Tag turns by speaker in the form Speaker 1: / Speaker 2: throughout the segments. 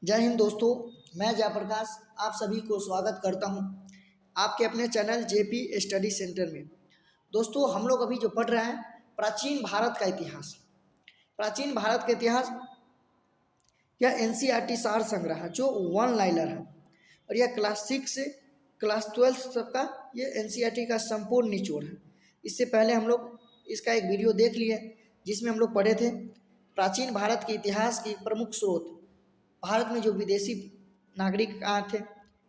Speaker 1: जय हिंद दोस्तों। मैं जयप्रकाश आप सभी को स्वागत करता हूं आपके अपने चैनल जेपी स्टडी सेंटर में। दोस्तों हम लोग अभी जो पढ़ रहे हैं प्राचीन भारत का इतिहास। प्राचीन भारत का इतिहास यह एनसीईआरटी सार संग्रह है जो वन लाइनर है और यह क्लास 6 से क्लास 12 तक का ये एनसीईआरटी का संपूर्ण निचोड़ है। इससे पहले हम लोग इसका एक वीडियो देख लिए जिसमें हम लोग पढ़े थे प्राचीन भारत के इतिहास की प्रमुख स्रोत। भारत में जो विदेशी नागरिक आए थे,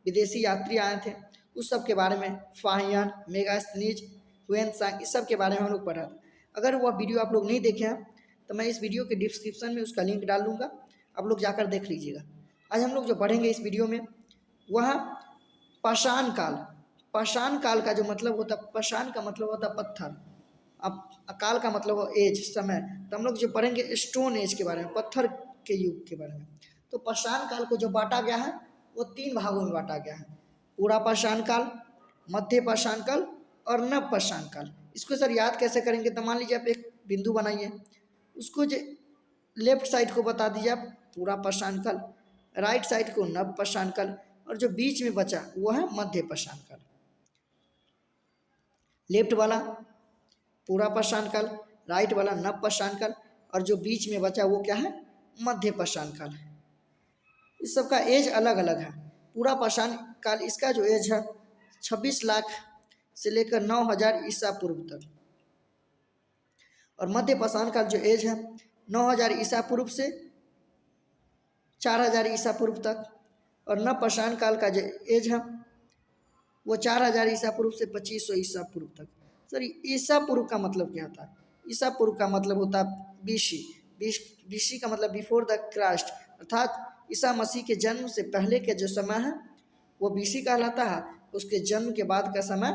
Speaker 1: विदेशी यात्री आए थे, उस सब के बारे में फाहियान, मेगास्थनीज, हुएनसांग इस सब के बारे में हम लोग पढ़ा था। अगर वह वीडियो आप लोग नहीं देखे हैं तो मैं इस वीडियो के डिस्क्रिप्शन में उसका लिंक डाल दूँगा, आप लोग जाकर देख लीजिएगा। आज हम लोग जो पढ़ेंगे इस वीडियो में वह पाषाण काल। पाषाण काल का जो मतलब होता है, पाषाण का मतलब होता है पत्थर, अब काल का मतलब हो एज, समय। तो हम लोग जो पढ़ेंगे स्टोन एज के बारे में, पत्थर के युग के बारे में। तो पाषाण काल को जो बांटा गया है वो 3 भागों में बांटा गया है, पूरा पाषाण काल, मध्य पाषाण काल और नव पाषाण काल। इसको सर याद कैसे करेंगे? तो मान लीजिए आप एक बिंदु बनाइए, उसको जो लेफ्ट साइड को बता दीजिए आप पूरा पाषाण काल, राइट साइड को नव पाषाण काल और जो बीच में बचा वो है मध्य पाषाण काल। लेफ्ट वाला पूरा पाषाण काल, राइट वाला नव पाषाण काल और जो बीच में बचा वो क्या है? मध्य पाषाण काल। इस सब का एज अलग अलग है। पूरा पाषाण काल इसका जो एज है 26 लाख से लेकर 9000 ईसा पूर्व तक, और मध्य पाषाण काल जो एज है 9000 ईसा पूर्व से 4000 ईसा पूर्व तक, और नव पाषाण काल का जो एज है वो 4000 ईसा पूर्व से 2500 ईसा पूर्व तक। सर ईसा पूर्व का मतलब क्या होता है? ईसा पूर्व का मतलब होता है बीसी। बीसी का मतलब बिफोर द क्राइस्ट, अर्थात ईसा मसीह के जन्म से पहले के जो समय है वो बीसी कहलाता है, उसके जन्म के बाद का समय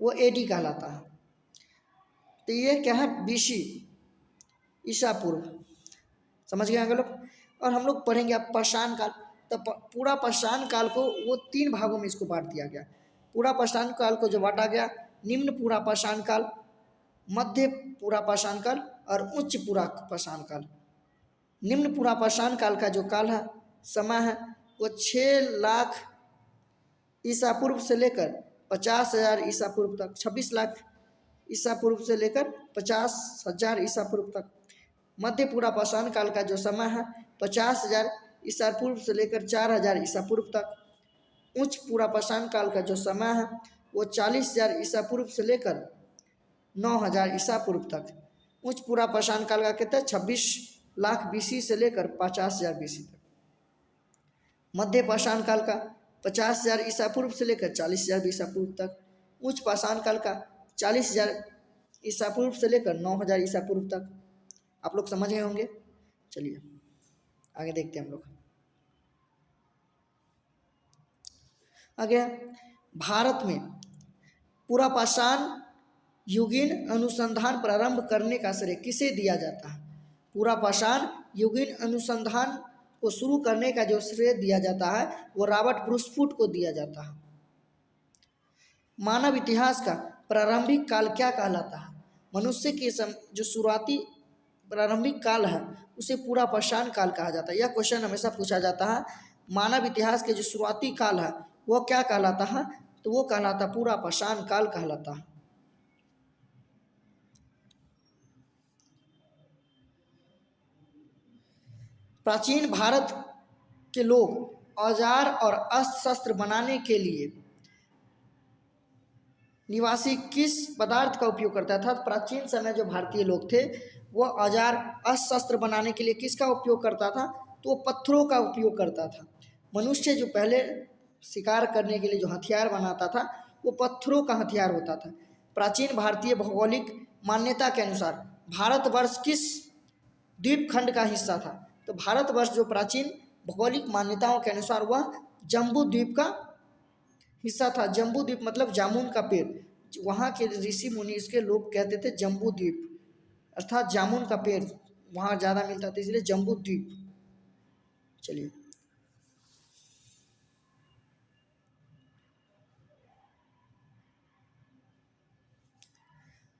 Speaker 1: वो एडी कहलाता है। तो ये क्या है? बीसी, ईसा पूर्व। समझ गए हम लोग? और हम लोग पढ़ेंगे अब पाषाण काल। तो पूरा पाषाण काल को वो 3 भागों में इसको बांट दिया गया। पूरा पाषाण काल को जो बांटा गया निम्न पूरा पाषाण काल, मध्य पूरा पाषाण काल और उच्च पूरा पाषाण काल। निम्न पूरा पाषाण काल का जो काल है, समय है वो 6 लाख ईसा पूर्व से लेकर 50,000 ईसा पूर्व तक, 26 लाख ईसा पूर्व से लेकर 50,000 ईसा पूर्व तक। मध्य पूरा पाषाण काल का जो समय है 50,000 ईसा पूर्व से लेकर 4,000 ईसा पूर्व तक। उच्च पूरा पाषाण काल का जो समय है वो 40,000 ईसा पूर्व से लेकर 9,000 ईसा पूर्व तक। उच्च पूरा पाषाण काल का कहते हैं 26 लाख बीसी से लेकर 50,000 बीसी तक। मध्य पाषाण काल का 50,000 ईसा पूर्व से लेकर 40,000 ईसा पूर्व तक। उच्च पाषाण काल का 40,000 ईसा पूर्व से लेकर 9,000 ईसा पूर्व तक। आप लोग समझ गए होंगे। चलिए आगे देखते हैं हम लोग। आगे भारत में पूरा पाषाण युगीन अनुसंधान प्रारंभ करने का श्रेय किसे दिया जाता है? पूरा पाषाण युगीन अनुसंधान को शुरू करने का जो श्रेय दिया जाता है वो रॉबर्ट ब्रूसफुट को दिया जाता है। मानव इतिहास का प्रारंभिक काल क्या कहलाता है? मनुष्य के जो शुरुआती प्रारंभिक काल है उसे पूरा पाषाण काल कहा जाता है। यह क्वेश्चन हमेशा पूछा जाता है, मानव इतिहास के जो शुरुआती काल है वो क्या कहलाता है? तो वो कहलाता पूरा पाषाण काल कहलाता है। प्राचीन भारत के लोग औजार और अस्त्र शस्त्र बनाने के लिए निवासी किस पदार्थ का उपयोग करता था? प्राचीन समय जो भारतीय लोग थे वो औजार अस्त्र शस्त्र बनाने के लिए किसका उपयोग करता था? तो वो पत्थरों का उपयोग करता था। मनुष्य जो पहले शिकार करने के लिए जो हथियार बनाता था वो पत्थरों का हथियार होता था। प्राचीन भारतीय भौगोलिक मान्यता के अनुसार भारतवर्ष किस द्वीप खंड का हिस्सा था? तो भारतवर्ष जो प्राचीन भौगोलिक मान्यताओं के अनुसार वह जम्बू द्वीप का हिस्सा था। जम्बू द्वीप मतलब जामुन का पेड़, वहाँ के ऋषि मुनि इसके लोग कहते थे जम्बू द्वीप, अर्थात जामुन का पेड़ वहाँ ज़्यादा मिलता था इसलिए जम्बू द्वीप। चलिए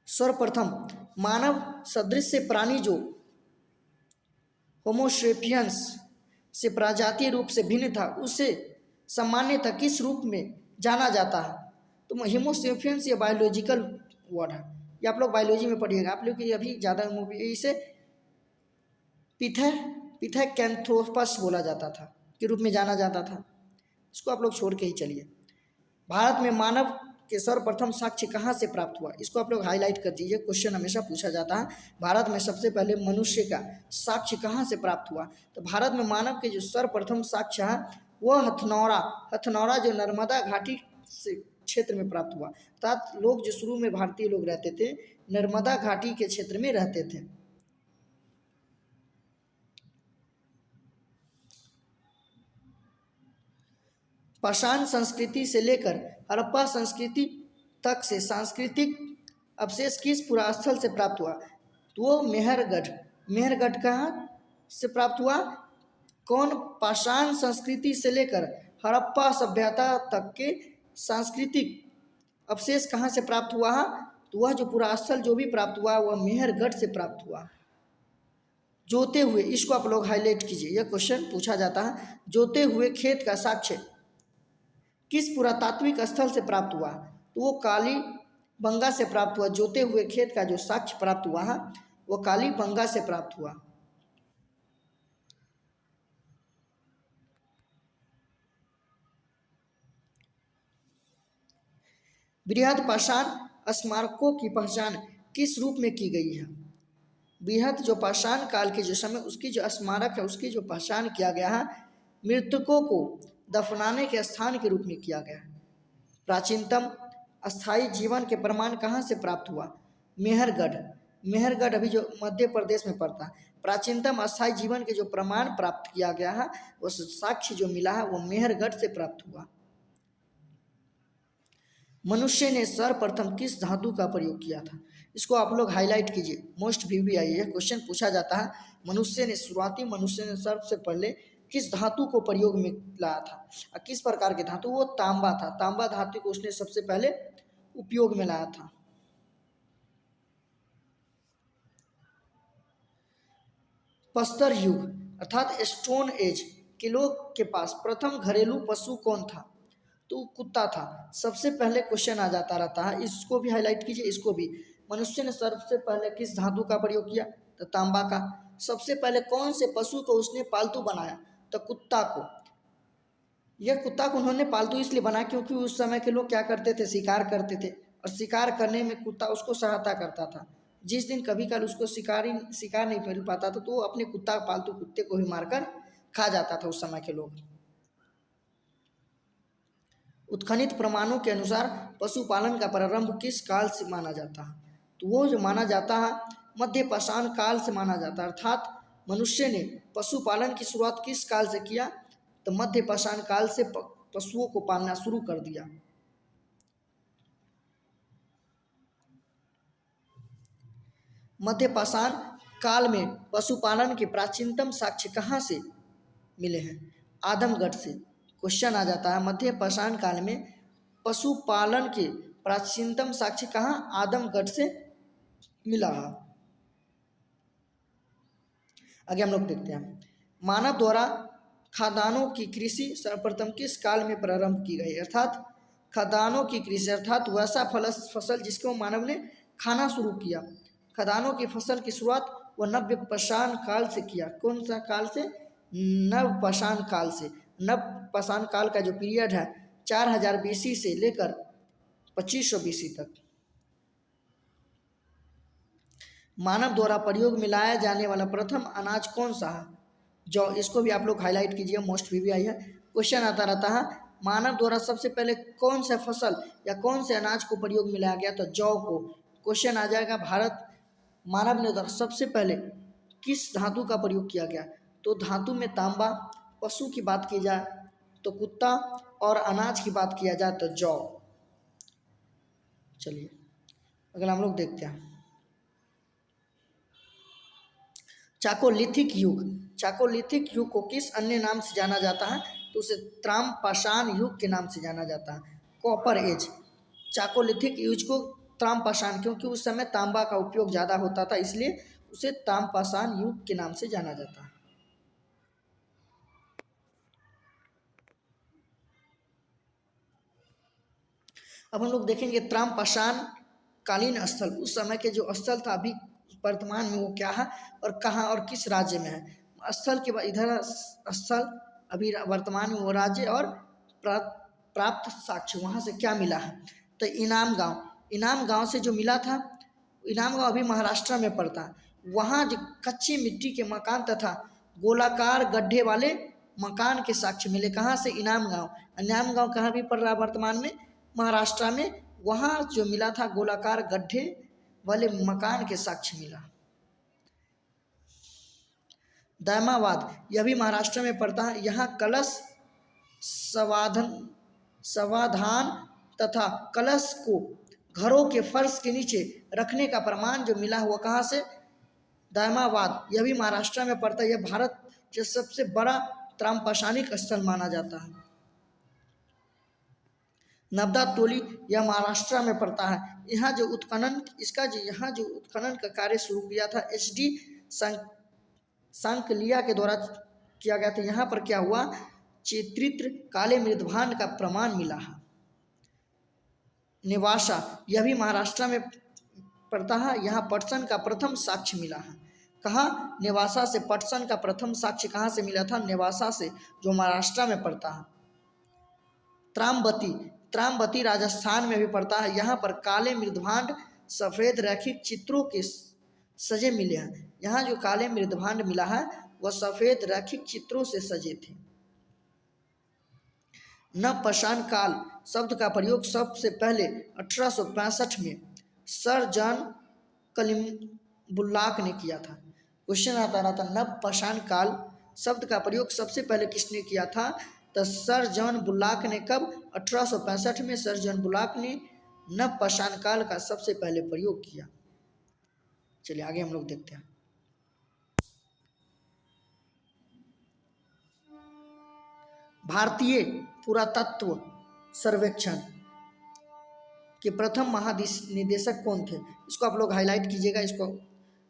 Speaker 1: सर्वप्रथम मानव सदृश प्राणी जो होमोसेपियंस से प्रजातीय रूप से भिन्न था उसे सामान्यतः किस रूप में जाना जाता है? तो होमोसेपियंस ये बायोलॉजिकल वर्ड है, ये आप लोग बायोलॉजी में पढ़िएगा, आप लोग की अभी ज़्यादा मूवी इसे पिथै पिथैकैंथ्रोपस बोला जाता था के रूप में जाना जाता था। इसको आप लोग छोड़ के ही चलिए। भारत में मानव के सर्वप्रथम साक्ष्य कहाँ से प्राप्त हुआ? इसको आप लोग हाईलाइट कर दीजिए, क्वेश्चन हमेशा पूछा जाता है। भारत में सबसे पहले मनुष्य का साक्ष्य कहाँ से प्राप्त हुआ? तो भारत में मानव के जो सर्वप्रथम साक्ष्य है वह हथनौरा जो नर्मदा घाटी से क्षेत्र में प्राप्त हुआ। अर्थात लोग जो शुरू में भारतीय लोग रहते थे नर्मदा घाटी के क्षेत्र में रहते थे। पाषाण संस्कृति से लेकर हड़प्पा संस्कृति तक से सांस्कृतिक अवशेष किस पुरास्थल से प्राप्त हुआ? तो वो मेहरगढ़ कहाँ से प्राप्त हुआ? कौन? पाषाण संस्कृति से लेकर हड़प्पा सभ्यता तक के सांस्कृतिक अवशेष कहाँ से प्राप्त हुआ है? तो वह जो पुरास्थल जो भी प्राप्त हुआ वह मेहरगढ़ से प्राप्त हुआ। जोते हुए, इसको आप लोग हाईलाइट कीजिए, यह क्वेश्चन पूछा जाता है। जोते हुए खेत का साक्ष्य किस पुरातात्विक स्थल से प्राप्त हुआ? तो वो कालीबंगा से प्राप्त हुआ। जोते हुए खेत का जो साक्ष्य प्राप्त हुआ है वो कालीबंगा से प्राप्त हुआ। बृहद पाषाण स्मारकों की पहचान किस रूप में की गई है? बृहद जो पाषाण काल के जो समय उसकी जो स्मारक है उसकी जो पहचान किया गया है मृतकों को दफनाने के स्थान के रूप में किया गया है। प्राचीनतम अस्थायी जीवन के प्रमाण कहाँ से प्राप्त हुआ? मेहरगढ़ अभी जो मध्य प्रदेश में पड़ता है। प्राचीनतम अस्थायी जीवन के जो प्रमाण प्राप्त किया गया है उस साक्ष्य जो मिला है वो मेहरगढ़ से प्राप्त हुआ। मनुष्य ने सर्वप्रथम किस धातु का प्रयोग किया था? इसको आप लोग हाईलाइट कीजिए, मोस्ट VVI है, क्वेश्चन पूछा जाता है। मनुष्य ने सबसे पहले किस धातु को प्रयोग में लाया था? किस प्रकार के धातु? वो तांबा था। तांबा धातु को उसने सबसे पहले उपयोग में लाया था। प्रस्तर युग अर्थात स्टोन एज के लोग के पास प्रथम घरेलू पशु कौन था? तो कुत्ता था। सबसे पहले क्वेश्चन आ जाता रहता है, इसको भी हाईलाइट कीजिए। इसको भी, मनुष्य ने सबसे पहले किस धातु का प्रयोग किया? तो तांबा का। सबसे पहले कौन से पशु को उसने पालतू बनाया? तो कुत्ता को। यह कुत्ता को उन्होंने पालतू इसलिए बनाया क्योंकि उस समय के लोग क्या करते थे? शिकार करते थे, और शिकार करने में कुत्ता उसको सहायता करता था। जिस दिन कभी कल उसको शिकार नहीं मिल पाता था तो वो अपने पालतू कुत्ते को ही मारकर खा जाता था उस समय के लोग। उत्खनित प्रमाणों के अनुसार पशुपालन का प्रारंभ किस काल से माना जाता है? तो वो जो माना जाता है मध्य पाषाण काल से माना जाता है। अर्थात मनुष्य ने पशुपालन की शुरुआत किस काल से किया? तो मध्य पाषाण काल से पशुओं को पालना शुरू कर दिया। मध्य पाषाण काल में पशुपालन के प्राचीनतम साक्ष्य कहाँ से मिले हैं? आदमगढ़ से। क्वेश्चन आ जाता है मध्य पाषाण काल में पशुपालन के प्राचीनतम साक्ष्य कहाँ? आदमगढ़ से मिला है। आगे हम लोग देखते हैं, मानव द्वारा खाद्यान्नों की कृषि सर्वप्रथम किस काल में प्रारंभ की गई? अर्थात खाद्यान्नों की कृषि अर्थात वैसा फसल जिसको मानव ने खाना शुरू किया। खाद्यान्नों की फसल की शुरुआत वह नव्य पाषाण काल से किया। कौन सा काल से? नव पाषाण काल से। नव पाषाण काल का जो पीरियड है 4000 BC से लेकर 2500 BC तक। मानव द्वारा प्रयोग में लाया जाने वाला प्रथम अनाज कौन सा है? जौ। इसको भी आप लोग हाईलाइट कीजिए, मोस्ट VVI है, क्वेश्चन आता रहता है। मानव द्वारा सबसे पहले कौन सा फसल या कौन से अनाज को प्रयोग में लाया गया? तो जौ को। क्वेश्चन आ जाएगा, भारत मानव ने सबसे पहले किस धातु का प्रयोग किया गया? तो धातु में तांबा। पशु की बात की जाए तो कुत्ता, और अनाज की बात किया जाए तो जौ। चलिए अगला हम लोग देखते हैं, चाकोलिथिक युग को किस अन्य नाम से जाना जाता है? तो उसे त्राम पाषाण युग के नाम से जाना जाता है। Copper age. चाकोलिथिक युग को त्राम पाषाण, क्योंकि उस समय तांबा का उपयोग ज़्यादा होता था इसलिए उसे ताम पाषाण युग के नाम से जाना जाता है। अब हम लोग देखेंगे त्रामपाषाण कालीन स्थल, उस समय के जो स्थल था अभी वर्तमान में वो क्या है और कहाँ और किस राज्य में है। स्थल के बाद इधर स्थल अभी वर्तमान में वो राज्य और प्राप्त साक्ष्य वहाँ से क्या मिला है। तो इनाम गांव से जो मिला था, इनाम गांव अभी महाराष्ट्र में पड़ता है। वहाँ जो कच्ची मिट्टी के मकान तथा गोलाकार गड्ढे वाले मकान के साक्ष्य मिले। कहाँ से? इनाम गांव कहाँ भी पड़ रहा है वर्तमान में? महाराष्ट्र में। वहाँ जो मिला था गोलाकार गड्ढे वाले मकान के साक्ष्य मिला। दायमाबाद यह भी महाराष्ट्र में पड़ता है। यहाँ कलश समाधान तथा कलश को घरों के फर्श के नीचे रखने का प्रमाण जो मिला हुआ कहाँ से? दायमाबाद, यह भी महाराष्ट्र में पड़ता है। यह भारत के सबसे बड़ा त्रामपाषाणिक स्थल माना जाता है। नवदा टोली यह महाराष्ट्र में पड़ता है। यहाँ जो उत्खनन का कार्य शुरू किया था HD सांकलिया के द्वारा किया गया था। यहाँ पर क्या हुआ? चित्रित काले मृदभांड का प्रमाण मिला है। नेवासा यह भी महाराष्ट्र में पड़ता है। यहाँ पटसन का प्रथम साक्ष्य मिला है। कहाँ? नेवासा से पटसन का प्रथम साक्ष्य कहाँ से मिला था? नेवासा से, जो महाराष्ट्र में पड़ता है। त्रामबती राजस्थान में भी पड़ता है। यहाँ पर काले मृदभांड सफ़ेद रैखिक चित्रों के सजे मिले हैं। यहाँ जो काले मृदभांड मिला है वह सफ़ेद रैखिक चित्रों से सजे थे। नवपाषाण काल शब्द का प्रयोग सबसे पहले 1865 में सर जॉन कलिम्बुल्लाक ने किया था। क्वेश्चन आता रहा था नवपाषाण काल शब्द का प्रयोग सबसे पहले किसने किया था? तो सर जॉन बुल्लाक ने। कब? 1865 में सर जॉन बुल्लाक ने नवपाषाण काल का सबसे पहले प्रयोग किया। चलिए आगे हम लोग देखते हैं। भारतीय पुरातत्व सर्वेक्षण के प्रथम महानिदेशक कौन थे? इसको आप लोग हाईलाइट कीजिएगा। इसको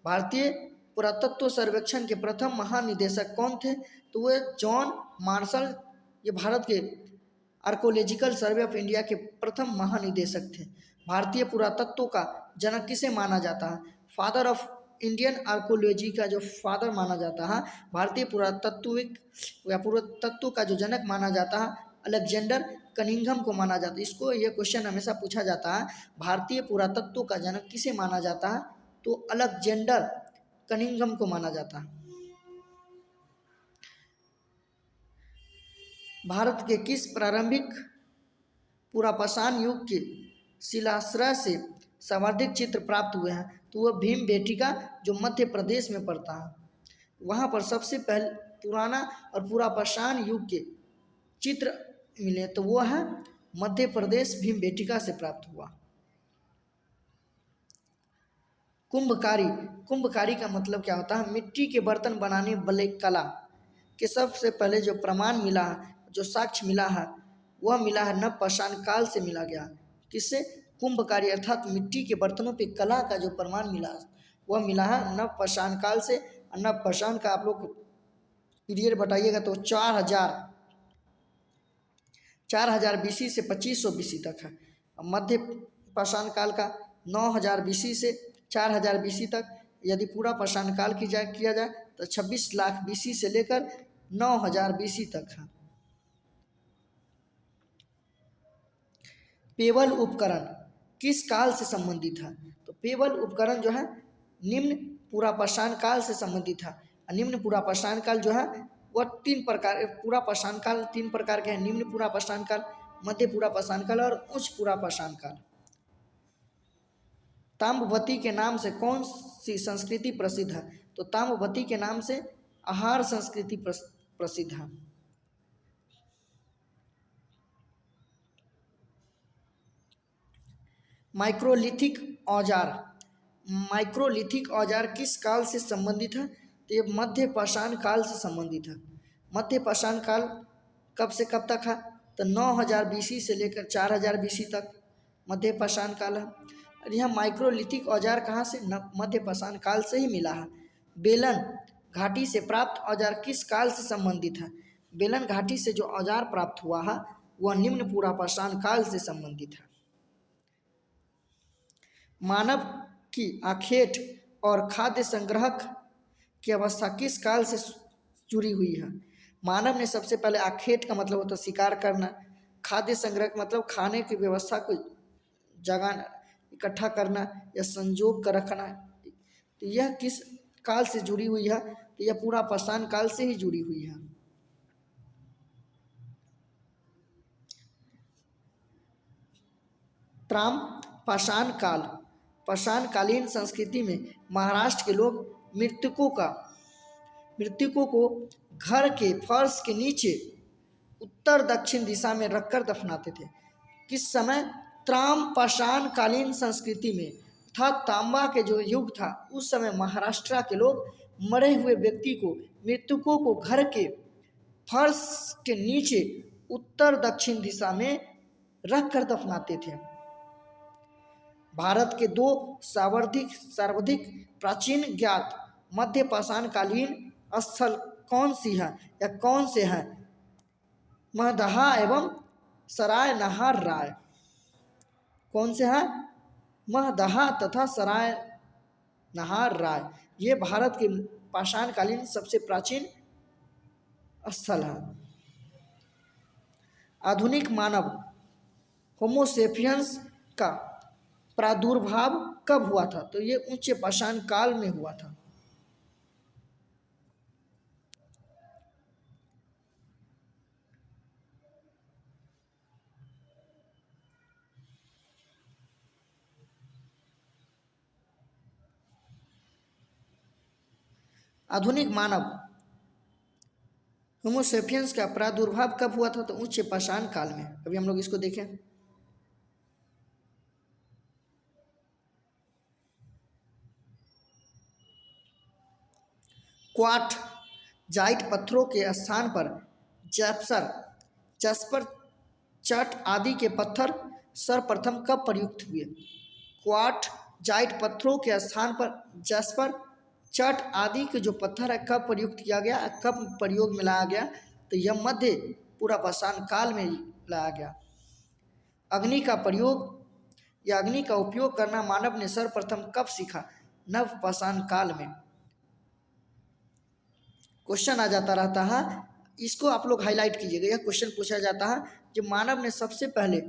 Speaker 1: भारतीय पुरातत्व सर्वेक्षण के प्रथम महानिदेशक कौन थे? तो वो जॉन मार्शल। ये भारत के आर्कोलॉजिकल सर्वे ऑफ इंडिया के प्रथम महानिदेशक थे। भारतीय पुरातत्व का जनक किसे माना जाता है? फादर ऑफ इंडियन आर्कोलॉजी का जो फादर माना जाता है, भारतीय पुरातत्व का जो जनक माना जाता है, अलेक्जेंडर कनिंघम को माना जाता है। इसको ये क्वेश्चन हमेशा पूछा जाता है, भारतीय पुरातत्व का जनक किसे माना जाता है? तो अलेक्जेंडर कनिंघम को माना जाता है। भारत के किस प्रारंभिक पुरापाषाण युग के शिलाश्रय से सर्वाधिक चित्र प्राप्त हुए हैं? तो वह भीमबेटका, जो मध्य प्रदेश में पड़ता है। वहाँ पर सबसे पहले पुराना और पुरापाषाण युग के चित्र मिले, तो वो है मध्य प्रदेश, भीमबेटका से प्राप्त हुआ। कुंभकारी का मतलब क्या होता है? मिट्टी के बर्तन बनाने वाले कला के सबसे पहले जो प्रमाण मिला है, जो साक्ष्य मिला है, वह मिला है नवपाषाण काल से मिला गया। किससे? कुंभकारी, अर्थात मिट्टी के बर्तनों पे कला का जो प्रमाण मिला वह मिला है नवपाषाण काल से। नवपाषाण का आप लोग पीरियड बताइएगा तो 4000 BC से 2500 BC तक है। मध्य पाषाण काल का 9000 BC से 4000 BC तक। यदि पूरा पाषाण काल किया जाए तो 26 लाख BC से लेकर 9000 BC तक है। पेवल उपकरण किस काल से संबंधित है? तो पेवल उपकरण जो है निम्न पुरापाषाण काल से संबंधित है। निम्न पुरापाषाण काल जो है वह तीन प्रकार के हैं। निम्न पुरापाषाण काल, मध्य पुरापाषाण काल और उच्च पुरापाषाण काल। ताम्रवती के नाम से कौन सी संस्कृति प्रसिद्ध है? तो ताम्रवती के नाम से आहार संस्कृति प्रसिद्ध है। माइक्रोलिथिक औजार किस काल से संबंधित है? तो ये मध्य पाषाण काल से संबंधित है। मध्य पाषाण काल कब से कब तक है? तो 9000 BC से लेकर 4000 BC तक मध्य पाषाण काल है। और यह माइक्रोलिथिक औजार कहाँ से? मध्य पाषाण काल से ही मिला है। बेलन घाटी से प्राप्त औजार किस काल से संबंधित है? बेलन घाटी से जो औजार प्राप्त हुआ है वह निम्न पुरापाषाण काल से संबंधित है। मानव की आखेट और खाद्य संग्रहक की अवस्था किस काल से जुड़ी हुई है? मानव ने सबसे पहले आखेट का मतलब होता है शिकार करना, खाद्य संग्रह का मतलब खाने की व्यवस्था को जगाना, इकट्ठा करना या संजोग कर रखना। तो यह किस काल से जुड़ी हुई है? तो यह पूरा पाषाण काल से ही जुड़ी हुई है। त्राम पाषाण काल। पाषाणकालीन संस्कृति में महाराष्ट्र के लोग मृतकों को घर के फर्श के नीचे उत्तर दक्षिण दिशा में रखकर दफनाते थे। किस समय? त्राम पाषाणकालीन संस्कृति में था तांबा के जो युग था उस समय महाराष्ट्र के लोग मरे हुए व्यक्ति को मृतकों को घर के फर्श के नीचे उत्तर दक्षिण दिशा में रखकर दफनाते थे। भारत के दो सर्वाधिक प्राचीन ज्ञात मध्य पाषाणकालीन स्थल कौन सी है या कौन से हैं? महदहा एवं सराय नहार राय। कौन से हैं? महदहा तथा सराय नहार राय। ये भारत के पाषाणकालीन सबसे प्राचीन स्थल है। आधुनिक मानव होमोसेपियंस का प्रादुर्भाव कब हुआ था? तो ये उच्च पाषाण काल में हुआ था। आधुनिक मानव होमोसेपियंस का प्रादुर्भाव कब हुआ था? तो उच्च पाषाण काल में। अभी हम लोग इसको देखें। क्वार्ट जाइट पत्थरों के स्थान पर जस्पर चट आदि के पत्थर सर्वप्रथम कब प्रयुक्त हुए? क्वार्ट जाइट पत्थरों के स्थान पर जस्पर चट आदि के जो पत्थर है कब प्रयुक्त किया गया, कब प्रयोग में लाया गया? तो यह मध्य पूरा पाषाण काल में लाया गया। अग्नि का प्रयोग या अग्नि का उपयोग करना मानव ने सर्वप्रथम कब सीखा? नव पाषाण काल में। क्वेश्चन आ जाता रहता है, इसको आप लोग हाईलाइट कीजिएगा। यह क्वेश्चन पूछा जाता है कि मानव ने सबसे पहले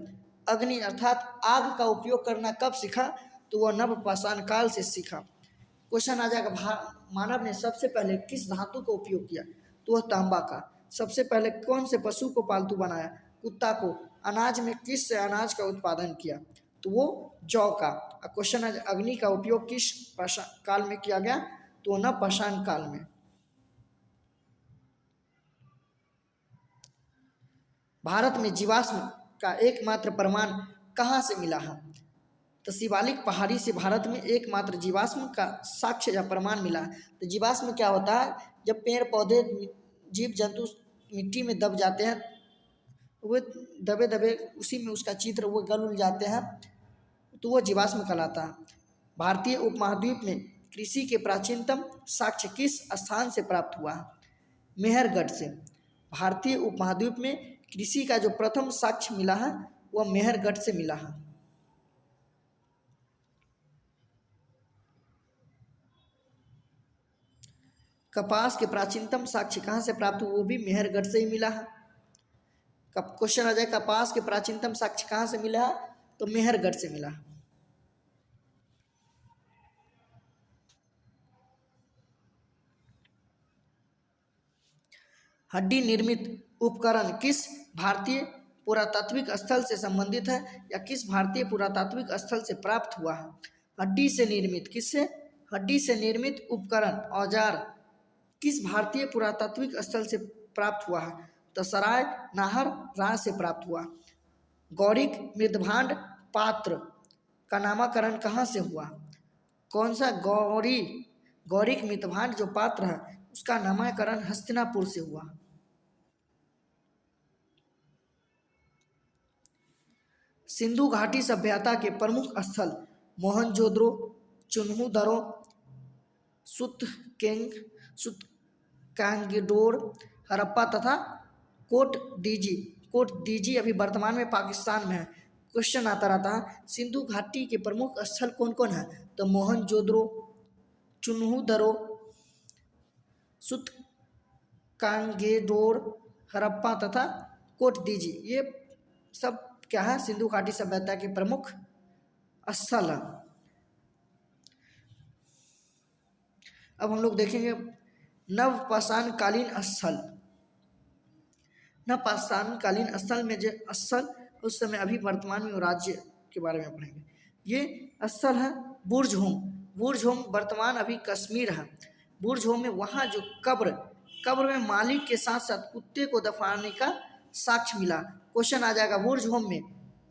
Speaker 1: अग्नि अर्थात आग का उपयोग करना कब सीखा? तो वह नव पाषाण काल से सीखा। क्वेश्चन आ जाएगा, मानव ने सबसे पहले किस धातु का उपयोग किया? तो वह तांबा का। सबसे पहले कौन से पशु को पालतू बनाया? कुत्ता को। अनाज में किस से अनाज का उत्पादन किया? तो वो जौ का। क्वेश्चन है, अग्नि का उपयोग किस काल में किया गया? तो नव पाषाण काल में। भारत में जीवाश्म का एकमात्र प्रमाण कहाँ से मिला है? तो शिवालिक पहाड़ी से भारत में एकमात्र जीवाश्म का साक्ष्य या प्रमाण मिला है। तो जीवाश्म क्या होता है? जब पेड़ पौधे जीव जंतु मिट्टी में दब जाते हैं, वो दबे दबे उसी में उसका चित्र वो गल उल जाते हैं, तो वो जीवाश्म कहलाता है। भारतीय उपमहाद्वीप में कृषि के प्राचीनतम साक्ष्य किस स्थान से प्राप्त हुआ है? मेहरगढ़ से। भारतीय उपमहाद्वीप में कृषि का जो प्रथम साक्ष्य मिला है वह मेहरगढ़ से मिला है। कपास के प्राचीनतम साक्ष्य कहाँ से प्राप्त हुआ? वो भी मेहरगढ़ से ही मिला है। क्वेश्चन आ जाए, कपास के प्राचीनतम साक्ष्य कहाँ से मिला है? तो मेहरगढ़ से मिला। हड्डी निर्मित उपकरण किस भारतीय पुरातात्विक स्थल से संबंधित है या किस भारतीय पुरातात्विक स्थल से प्राप्त हुआ है? हड्डी से निर्मित। किससे? हड्डी से निर्मित उपकरण औजार किस भारतीय पुरातात्विक स्थल से प्राप्त हुआ है? तो सराय नाहर राय से प्राप्त हुआ। गौरिक मृदभांड पात्र का नामकरण कहाँ से हुआ? कौन सा? गौरिक मृदभांड जो पात्र है उसका नामकरण हस्तिनापुर से हुआ। सिंधु घाटी सभ्यता के प्रमुख स्थल मोहनजोदड़ो, चुन्हू-दरो, सुतकांगीडोर, हड़प्पा तथा कोट डीजी अभी वर्तमान में पाकिस्तान में है। क्वेश्चन आता रहता है सिंधु घाटी के प्रमुख स्थल कौन कौन है? तो मोहनजोदड़ो, चुन्हू कांगेडोर, हड़प्पा तथा कोटदीजी, ये सब क्या है? सिंधु घाटी सभ्यता के प्रमुख स्थल है। अब हम लोग देखेंगे नवपाषाण कालीन स्थल। नवपाषाण कालीन स्थल में जो स्थल उस समय अभी वर्तमान में राज्य के बारे में पढ़ेंगे। ये स्थल है बुर्जहोम। बुर्जहोम वर्तमान अभी कश्मीर है। बुर्जहोम में वहाँ जो कब्र में मालिक के साथ साथ कुत्ते को दफनाने का साक्ष्य मिला। क्वेश्चन आ जाएगा बुर्जहोम में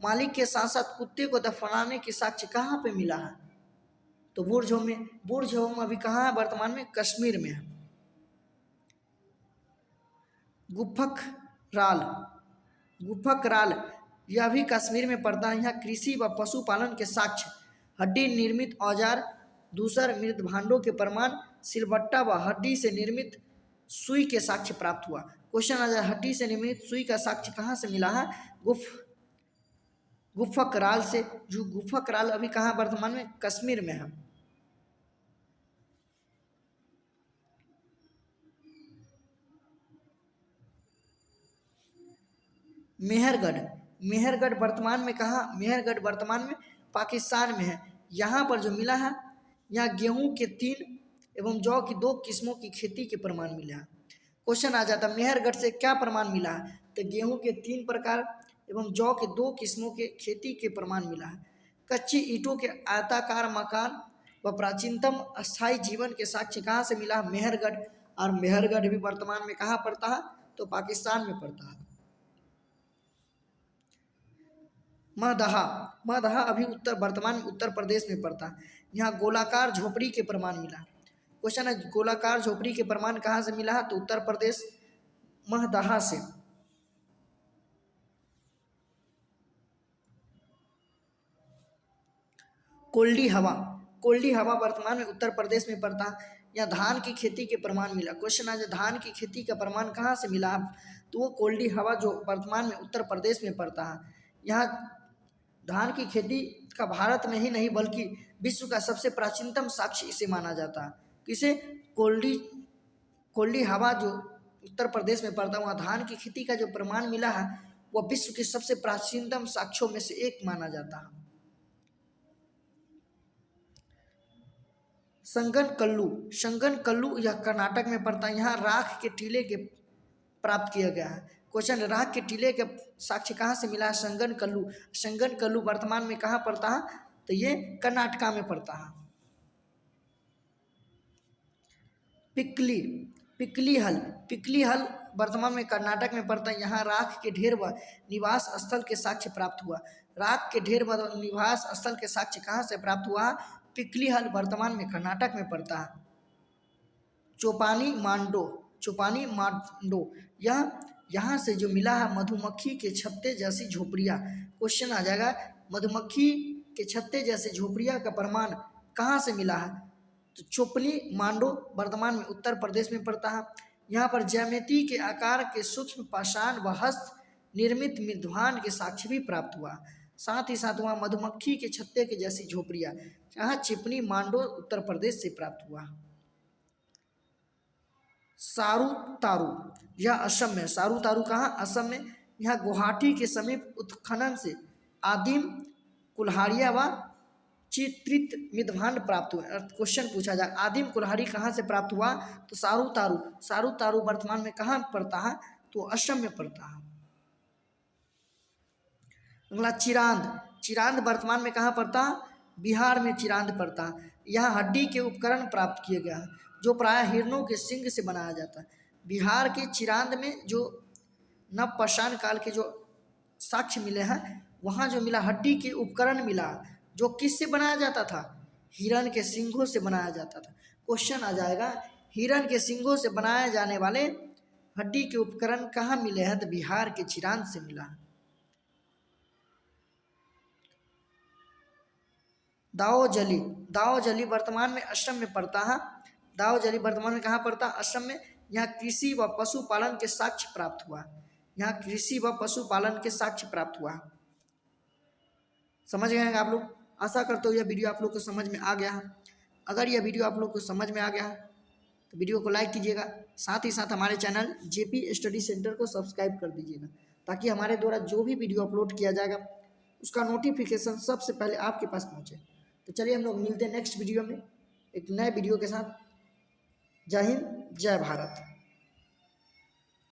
Speaker 1: मालिक के साथ साथ कुत्ते को दफनाने के साक्ष्य कहाँ पे मिला है? तो बुर्जहोम अभी कहाँ है? वर्तमान में कश्मीर में है। गुफक राल यह भी कश्मीर में पड़ता है। यहाँ कृषि व पशुपालन के साक्ष्य, हड्डी निर्मित औजार, दूसर मृत भांडों के प्रमाण, सिलबट्टा व हड्डी से निर्मित सुई के साक्ष्य प्राप्त हुआ। क्वेश्चन आ जाए हड्डी से निर्मित सुई का साक्ष्य कहाँ से मिला है? गुफक राल से। जो गुफक राल अभी कहाँ वर्तमान में? कश्मीर में है। मेहरगढ़ वर्तमान में कहाँ? मेहरगढ़ वर्तमान में पाकिस्तान में है। यहाँ पर जो मिला है, यहाँ गेहूं के 3 एवं जौ की 2 किस्मों की खेती के प्रमाण मिला है। क्वेश्चन आ जाता मेहरगढ़ से क्या प्रमाण मिला है? तो गेहूं के 3 प्रकार एवं जौ के 2 किस्मों के खेती के प्रमाण मिला है। कच्ची ईंटों के आयताकार मकान व प्राचीनतम अस्थायी जीवन के साक्ष्य कहाँ से मिला? मेहरगढ़। और मेहरगढ़ भी वर्तमान में कहाँ पड़ता है? तो पाकिस्तान में पड़ता है। महदहा अभी वर्तमान में उत्तर प्रदेश में पड़ता है। यहाँ गोलाकार झोपड़ी के प्रमाण मिला। क्वेश्चन है गोलाकार झोपड़ी के प्रमाण कहाँ से मिला है? तो उत्तर प्रदेश महदहा से। कोल्डी हवा वर्तमान में उत्तर प्रदेश में पड़ता है। यहाँ धान की खेती के प्रमाण मिला। क्वेश्चन है धान की खेती का प्रमाण कहाँ से मिला? तो वो कोल्डी हवा जो वर्तमान में उत्तर प्रदेश में पड़ता है। यहाँ धान की खेती का भारत में ही नहीं बल्कि विश्व का सबसे प्राचीनतम साक्ष्य इसे माना जाता है। किसे? कोल्डी हवा जो उत्तर प्रदेश में पड़ता है, वहाँ धान की खेती का जो प्रमाण मिला है वह विश्व के सबसे प्राचीनतम साक्ष्यों में से एक माना जाता है। संगन कल्लू यह कर्नाटक में पड़ता है। यहाँ राख के टीले के प्राप्त किया गया है। क्वेश्चन राख के टीले के साक्ष्य कहाँ से मिला है? संगन कल्लू वर्तमान में कहाँ पड़ता है? तो ये कर्नाटका में पड़ता है। पिकली हल वर्तमान में कर्नाटक में पड़ता है। यहाँ राख के ढेर व निवास स्थल के साक्ष्य प्राप्त हुआ। राख के ढेर व निवास स्थल के साक्ष्य कहाँ से प्राप्त हुआ? पिकली हल वर्तमान में कर्नाटक में पड़ता है। चोपानी मांडो यहाँ से जो मिला है मधुमक्खी के छत्ते जैसी झोपड़ियाँ। क्वेश्चन आ जाएगा मधुमक्खी के छत्ते जैसे झोपड़ियाँ का प्रमाण कहाँ से मिला है? तो चोपनी मांडो वर्तमान में उत्तर प्रदेश में पड़ता है। यहाँ पर ज्यामिति के आकार के सूक्ष्म पाषाण व हस्त निर्मित मृद्वान के साक्ष्य भी प्राप्त हुआ। साथ ही साथ वहाँ मधुमक्खी के छत्ते के जैसी झोपड़ियाँ, यहाँ चिपनी मांडो उत्तर प्रदेश से प्राप्त हुआ। सारूतारू यह असम में। सारूतारू कहाँ? असम में। यहाँ गुवाहाटी के समीप उत्खनन से आदिम कुल्हाड़ियाँ व चित्रित मृद्भांड प्राप्त हुए। क्वेश्चन पूछा जाए आदिम कुल्हाड़ी कहाँ से प्राप्त हुआ? तो सारूतारू वर्तमान में कहाँ पड़ता है? तो असम में पड़ता है। अगला चिरांद वर्तमान में कहाँ पड़ता है? बिहार में चिरांद पड़ता है। यहाँ हड्डी के उपकरण प्राप्त किए गए हैं जो प्रायः हिरणों के सींग से बनाया जाता है। बिहार के चिरांद में जो नवपाषाण काल के जो साक्ष्य मिले हैं, वहाँ जो मिला हड्डी के उपकरण मिला जो किससे बनाया जाता था? हिरण के सींगों से बनाया जाता था। क्वेश्चन आ जाएगा हिरण के सींगों से बनाए जाने वाले हड्डी के उपकरण कहाँ मिले हैं? तो बिहार के चिरांद से मिला है। दाओजली वर्तमान में असम में पड़ता है। दाओजली वर्तमान में कहाँ पड़ता है? असम में। यहाँ कृषि व पशुपालन के साक्ष्य प्राप्त हुआ। यहाँ कृषि व पशुपालन के साक्ष्य प्राप्त हुआ। समझ गए हैं आप लोग। आशा करता हूँ यह वीडियो आप लोग को समझ में आ गया है। अगर यह वीडियो आप लोग को समझ में आ गया है तो वीडियो को लाइक कीजिएगा, साथ ही साथ हमारे चैनल जेपी स्टडी सेंटर को सब्सक्राइब कर दीजिएगा, ताकि हमारे द्वारा जो भी वीडियो अपलोड किया जाएगा उसका नोटिफिकेशन सबसे पहले आपके पास पहुँचे। तो चलिए हम लोग मिलते हैं नेक्स्ट वीडियो में एक नए वीडियो के साथ। जय हिंद, जय भारत।